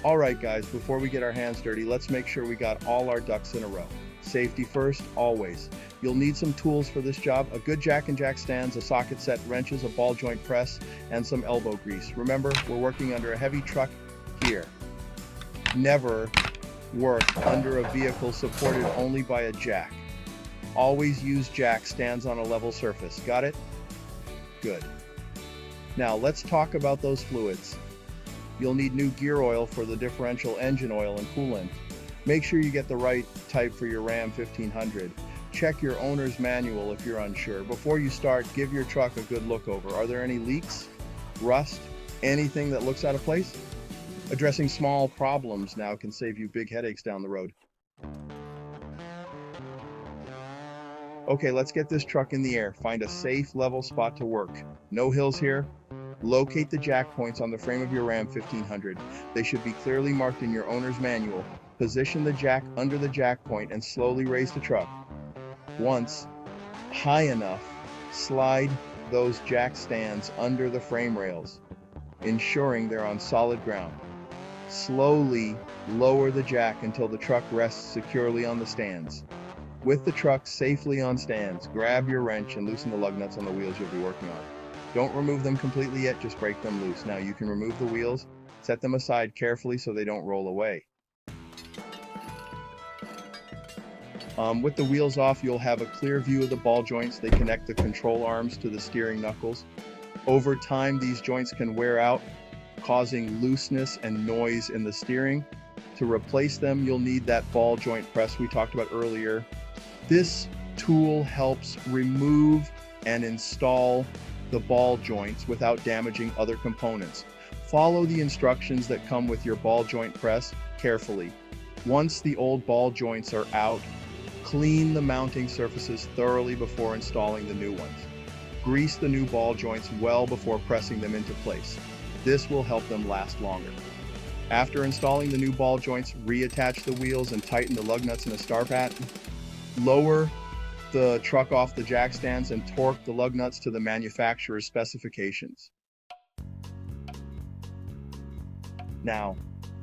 All right, guys, before we get our hands dirty, let's make sure we got all our ducks in a row. Safety first, always. You'll need some tools for this job: a good jack and jack stands, a socket set, wrenches, a ball joint press, and some elbow grease. Remember, we're working under a heavy truck here. Never work under a vehicle supported only by a jack. Always use jack stands on a level surface. Got it? Good. Now let's talk about those fluids. You'll need new gear oil for the differential, engine oil, and coolant. Make sure you get the right type for your Ram 1500. Check your owner's manual if you're unsure. Before you start, give your truck a good look over. Are there any leaks, rust, anything that looks out of place? Addressing small problems now can save you big headaches down the road. Okay, let's get this truck in the air. Find a safe, level spot to work. No hills here. Locate the jack points on the frame of your Ram 1500. They should be clearly marked in your owner's manual. Position the jack under the jack point and slowly raise the truck. Once high enough, slide those jack stands under the frame rails, ensuring they're on solid ground. Slowly lower the jack until the truck rests securely on the stands. With the truck safely on stands, grab your wrench and loosen the lug nuts on the wheels you'll be working on. Don't remove them completely yet, just break them loose. Now you can remove the wheels, set them aside carefully so they don't roll away. With the wheels off, you'll have a clear view of the ball joints. They connect the control arms to the steering knuckles. Over time, these joints can wear out, causing looseness and noise in the steering. To replace them, you'll need that ball joint press we talked about earlier. This tool helps remove and install the ball joints without damaging other components. Follow the instructions that come with your ball joint press carefully. Once the old ball joints are out, clean the mounting surfaces thoroughly before installing the new ones. Grease the new ball joints well before pressing them into place. This will help them last longer. After installing the new ball joints, reattach the wheels and tighten the lug nuts in a star pattern. Lower the truck off the jack stands and torque the lug nuts to the manufacturer's specifications. Now,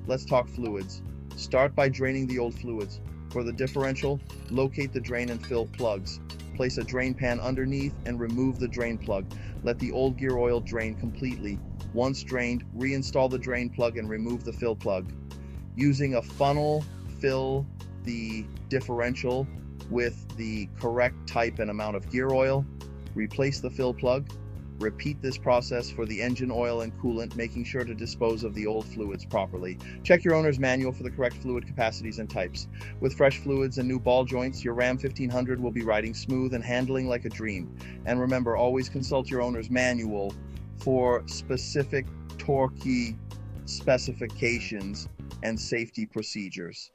let's talk fluids. Start by draining the old fluids. For the differential, locate the drain and fill plugs. Place a drain pan underneath and remove the drain plug. Let the old gear oil drain completely. Once drained, reinstall the drain plug and remove the fill plug. Using a funnel, fill the differential with the correct type and amount of gear oil. Replace the fill plug. Repeat this process for the engine oil and coolant, making sure to dispose of the old fluids properly. Check your owner's manual for the correct fluid capacities and types. With fresh fluids and new ball joints, your Ram 1500 will be riding smooth and handling like a dream. And remember, always consult your owner's manual for specific torque specifications and safety procedures.